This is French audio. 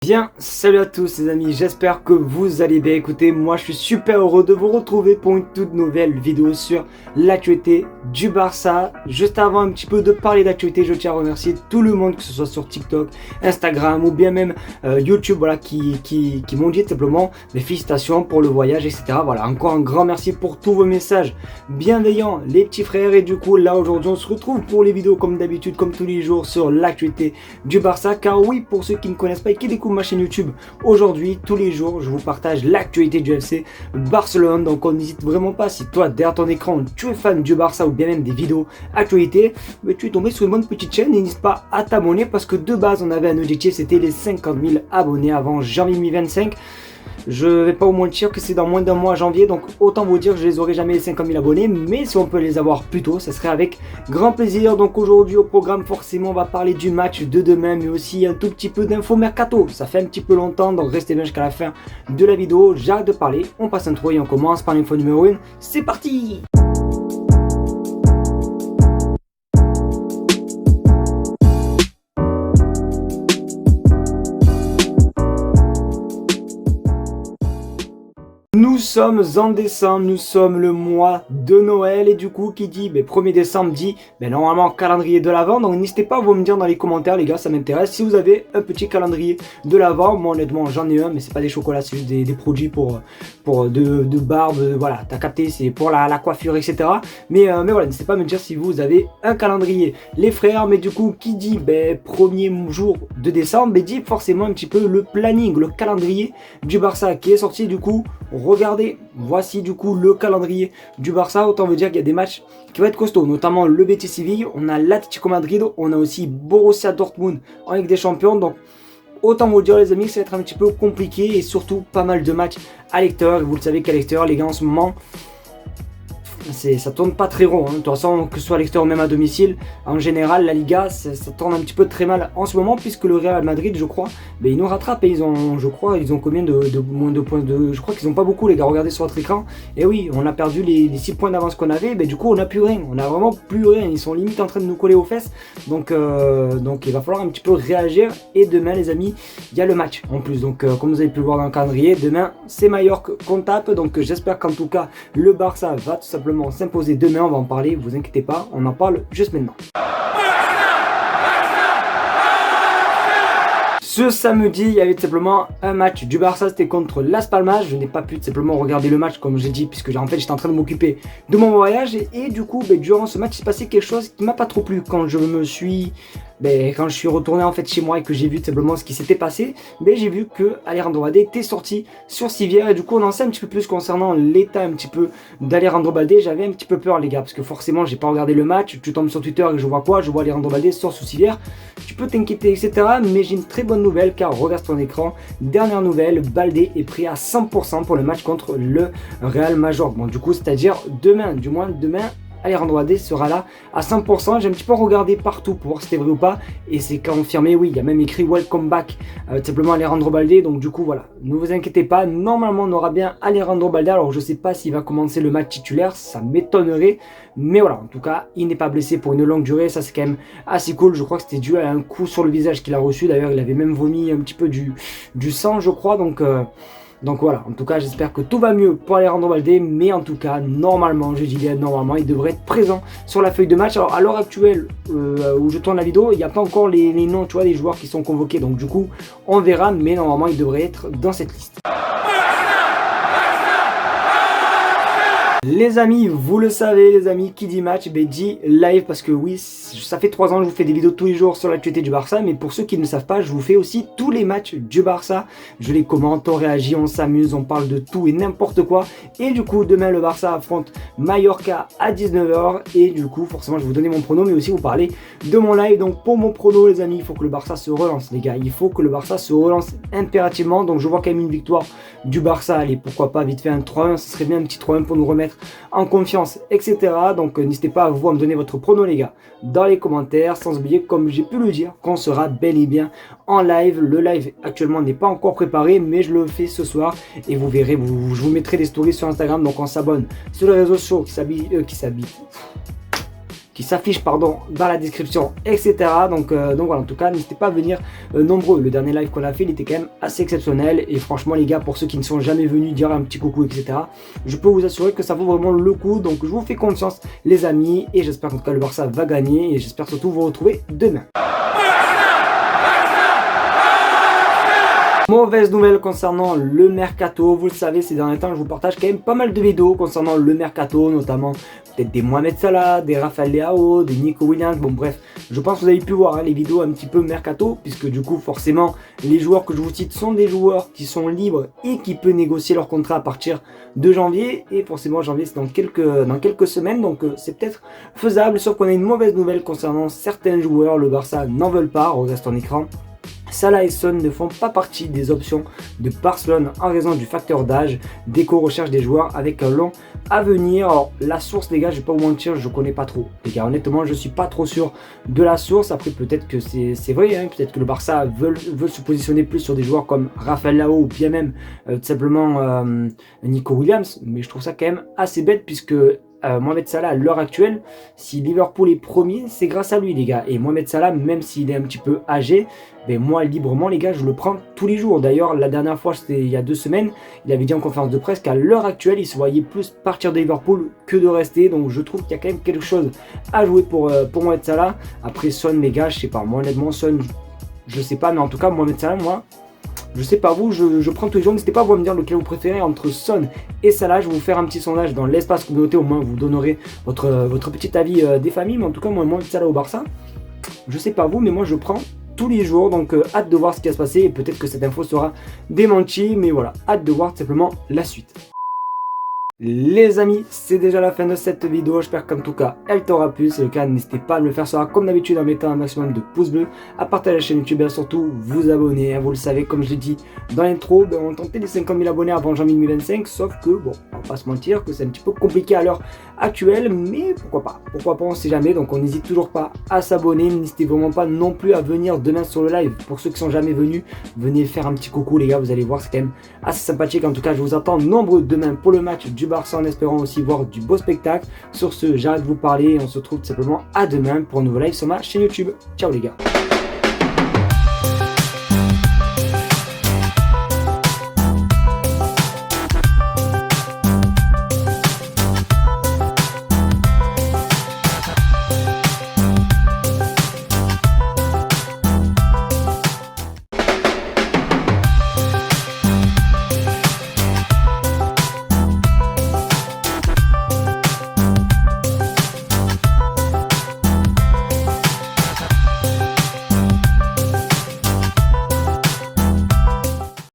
Bien, salut à tous les amis, j'espère que vous allez bien. Écoutez, moi je suis super heureux de vous retrouver pour une toute nouvelle vidéo sur l'actualité du Barça. Juste avant un petit peu de parler d'actualité, je tiens à remercier tout le monde, que ce soit sur TikTok, Instagram ou bien même YouTube, voilà, qui m'ont dit simplement mes félicitations pour le voyage, etc. Voilà, encore un grand merci pour tous vos messages bienveillants, les petits frères. Et du coup, là aujourd'hui, on se retrouve pour les vidéos comme d'habitude, comme tous les jours, sur l'actualité du Barça. Car oui, pour ceux qui ne connaissent pas et qui découvrent ma chaîne YouTube, aujourd'hui, tous les jours, je vous partage l'actualité du FC Barcelone. Donc on n'hésite vraiment pas, si toi derrière ton écran tu es fan du Barça ou bien même des vidéos actualité, mais tu es tombé sur une bonne petite chaîne, et n'hésite pas à t'abonner parce que de base on avait un objectif, c'était les 50 000 abonnés avant janvier 2025. Je vais pas vous mentir que c'est dans moins d'un mois, janvier, donc autant vous dire que je les aurai jamais les 50 000 abonnés, mais si on peut les avoir plus tôt, ça serait avec grand plaisir. Donc aujourd'hui au programme, forcément on va parler du match de demain, mais aussi un tout petit peu d'info mercato. Ça fait un petit peu longtemps, donc restez bien jusqu'à la fin de la vidéo. J'arrête de parler, on passe un intro et on commence par l'info numéro 1. C'est parti! Nous sommes en décembre, nous sommes le mois de Noël, et du coup qui dit 1er décembre dit normalement calendrier de l'Avent. Donc n'hésitez pas à vous me dire dans les commentaires les gars, ça m'intéresse si vous avez un petit calendrier de l'Avent. Moi honnêtement j'en ai un, mais c'est pas des chocolats, c'est juste des produits pour de barbe, voilà, t'as capté, c'est pour la coiffure, etc. Mais voilà, n'hésitez pas à me dire si vous avez un calendrier les frères. Mais du coup qui dit premier jour de décembre, dit forcément un petit peu le planning, le calendrier du Barça qui est sorti. Du coup regardez, voici du coup le calendrier du Barça. Autant veut dire qu'il y a des matchs qui vont être costauds, notamment le Betis Séville, on a l'Atlético Madrid, on a aussi Borussia Dortmund en Ligue des Champions. Donc autant vous dire les amis que ça va être un petit peu compliqué, et surtout pas mal de matchs à l'extérieur. Vous le savez qu'à l'extérieur les gars en ce moment ça tourne pas très rond, hein. De toute façon, que ce soit à l'extérieur ou même à domicile, en général la Liga ça tourne un petit peu très mal en ce moment, puisque le Real Madrid, je crois, ils nous rattrapent, et ils ont combien de moins de points je crois qu'ils ont pas beaucoup les gars, regardez sur votre écran. Et oui, on a perdu les 6 points d'avance qu'on avait, du coup on a plus rien, on a vraiment plus rien, ils sont limite en train de nous coller aux fesses. Donc il va falloir un petit peu réagir. Et demain les amis, il y a le match en plus, donc comme vous avez pu le voir dans le calendrier, demain c'est Mallorca qu'on tape. Donc j'espère qu'en tout cas le Barça va tout simplement s'imposer demain. On va en parler, vous inquiétez pas, on en parle juste maintenant. Ce samedi, il y avait tout simplement un match du Barça, c'était contre Las Palmas. Je n'ai pas pu tout simplement regarder le match comme j'ai dit, puisque en fait j'étais en train de m'occuper de mon voyage. Et du coup, durant ce match, il s'est passé quelque chose qui m'a pas trop plu. Quand je suis retourné en fait chez moi et que j'ai vu tout simplement ce qui s'était passé, j'ai vu que Alejandro Balde était sorti sur civière. Et du coup on en sait un petit peu plus concernant l'état un petit peu d'Alejandro Balde. J'avais un petit peu peur les gars, parce que forcément j'ai pas regardé le match. Tu tombes sur Twitter et je vois quoi? Je vois Alejandro Balde sort sous civière. Tu peux t'inquiéter, etc. Mais j'ai une très bonne nouvelle, car regarde ton écran, dernière nouvelle, Balde est pris à 100% pour le match contre le Real Majorque. Bon du coup c'est à dire demain, du moins demain Alejandro Balde sera là à 100%. J'ai un petit peu regardé partout pour voir si c'était vrai ou pas, et c'est confirmé, oui, il y a même écrit welcome back, tout simplement Alejandro Balde. Donc du coup voilà, ne vous inquiétez pas, normalement on aura bien Alejandro Balde. Alors je sais pas s'il va commencer le match titulaire, ça m'étonnerait, mais voilà, en tout cas il n'est pas blessé pour une longue durée, ça c'est quand même assez cool. Je crois que c'était dû à un coup sur le visage qu'il a reçu, d'ailleurs il avait même vomi un petit peu du sang je crois. Donc voilà, en tout cas j'espère que tout va mieux pour Alejandro Balde. Mais en tout cas normalement, je dis bien normalement, il devrait être présent sur la feuille de match. Alors à l'heure actuelle où je tourne la vidéo, il n'y a pas encore les noms, tu vois, des joueurs qui sont convoqués. Donc du coup on verra, mais normalement il devrait être dans cette liste. Les amis, vous le savez les amis, qui dit match, dit live, parce que oui, ça fait 3 ans que je vous fais des vidéos tous les jours sur l'actualité du Barça, mais pour ceux qui ne savent pas, je vous fais aussi tous les matchs du Barça. Je les commente, on réagit, on s'amuse, on parle de tout et n'importe quoi. Et du coup, demain le Barça affronte Mallorca à 19 h, et du coup, forcément, je vais vous donner mon prono, mais aussi vous parler de mon live. Donc pour mon prono les amis, il faut que le Barça se relance les gars, il faut que le Barça se relance impérativement. Donc je vois quand même une victoire du Barça, allez, pourquoi pas vite fait un 3-1, ce serait bien un petit 3-1 pour nous remettre en confiance, etc. Donc n'hésitez pas à me donner votre prono les gars dans les commentaires, sans oublier, comme j'ai pu le dire, qu'on sera bel et bien en live. Le live actuellement n'est pas encore préparé, mais je le fais ce soir, et vous verrez, je vous mettrai des stories sur Instagram. Donc on s'abonne sur les réseaux sociaux qui qui s'affiche dans la description, etc. Donc voilà, en tout cas, n'hésitez pas à venir nombreux. Le dernier live qu'on a fait, il était quand même assez exceptionnel. Et franchement, les gars, pour ceux qui ne sont jamais venus dire un petit coucou, etc., je peux vous assurer que ça vaut vraiment le coup. Donc je vous fais confiance, les amis. Et j'espère qu'en tout cas, le Barça va gagner. Et j'espère surtout vous retrouver demain. Mauvaise nouvelle concernant le mercato, vous le savez, ces derniers temps je vous partage quand même pas mal de vidéos concernant le mercato, notamment peut-être des Mohamed Salah, des Rafael Leao, des Nico Williams, bon bref, je pense que vous avez pu voir les vidéos un petit peu mercato, puisque du coup forcément les joueurs que je vous cite sont des joueurs qui sont libres et qui peuvent négocier leur contrat à partir de janvier, et forcément janvier c'est dans quelques semaines, donc c'est peut-être faisable, sauf qu'on a une mauvaise nouvelle concernant certains joueurs, le Barça n'en veut pas, on reste en écran. Salah et Son ne font pas partie des options de Barcelone en raison du facteur d'âge. Deco recherche des joueurs avec un long avenir. Alors, la source, les gars, je vais pas vous mentir, je connais pas trop. Les gars, honnêtement, je suis pas trop sûr de la source. Après, peut-être que c'est vrai, hein. Peut-être que le Barça veut se positionner plus sur des joueurs comme Rafael Leao ou bien même tout simplement Nico Williams. Mais je trouve ça quand même assez bête puisque Mohamed Salah à l'heure actuelle, si Liverpool est premier, c'est grâce à lui les gars. Et Mohamed Salah, même s'il est un petit peu âgé, ben moi librement les gars, je le prends tous les jours. D'ailleurs la dernière fois, c'était il y a 2 semaines, il avait dit en conférence de presse qu'à l'heure actuelle, il se voyait plus partir de Liverpool que de rester. Donc je trouve qu'il y a quand même quelque chose à jouer pour Mohamed Salah. Après Son les gars, je sais pas, moi honnêtement Son, je sais pas, mais en tout cas Mohamed Salah, moi je sais pas vous, je prends tous les jours. N'hésitez pas à vous me dire lequel vous préférez entre Son et Salah. Je vais vous faire un petit sondage dans l'espace communauté. Au moins vous donnerez votre petit avis des familles. Mais en tout cas moi Salah au Barça, je sais pas vous, mais moi je prends tous les jours. Donc hâte de voir ce qui va se passer. Et peut-être que cette info sera démentie. Mais voilà, hâte de voir simplement la suite. Les amis, c'est déjà la fin de cette vidéo, j'espère qu'en tout cas elle t'aura plu. Si c'est le cas, n'hésitez pas à me le faire savoir comme d'habitude en mettant un maximum de pouces bleus, à partager la chaîne YouTube et surtout vous abonner. Vous le savez, comme je l'ai dit dans l'intro, on tentait les 50 000 abonnés avant janvier 2025, sauf que bon, on va pas se mentir que c'est un petit peu compliqué à l'heure actuelle, mais pourquoi pas, on sait jamais. Donc on n'hésite toujours pas à s'abonner, n'hésitez vraiment pas non plus à venir demain sur le live. Pour ceux qui sont jamais venus, venez faire un petit coucou les gars, vous allez voir, c'est quand même assez sympathique. En tout cas je vous attends nombreux demain pour le match du Barça, en espérant aussi voir du beau spectacle. Sur ce, j'arrête de vous parler et on se retrouve tout simplement à demain pour un nouveau live sur ma chaîne YouTube. Ciao les gars.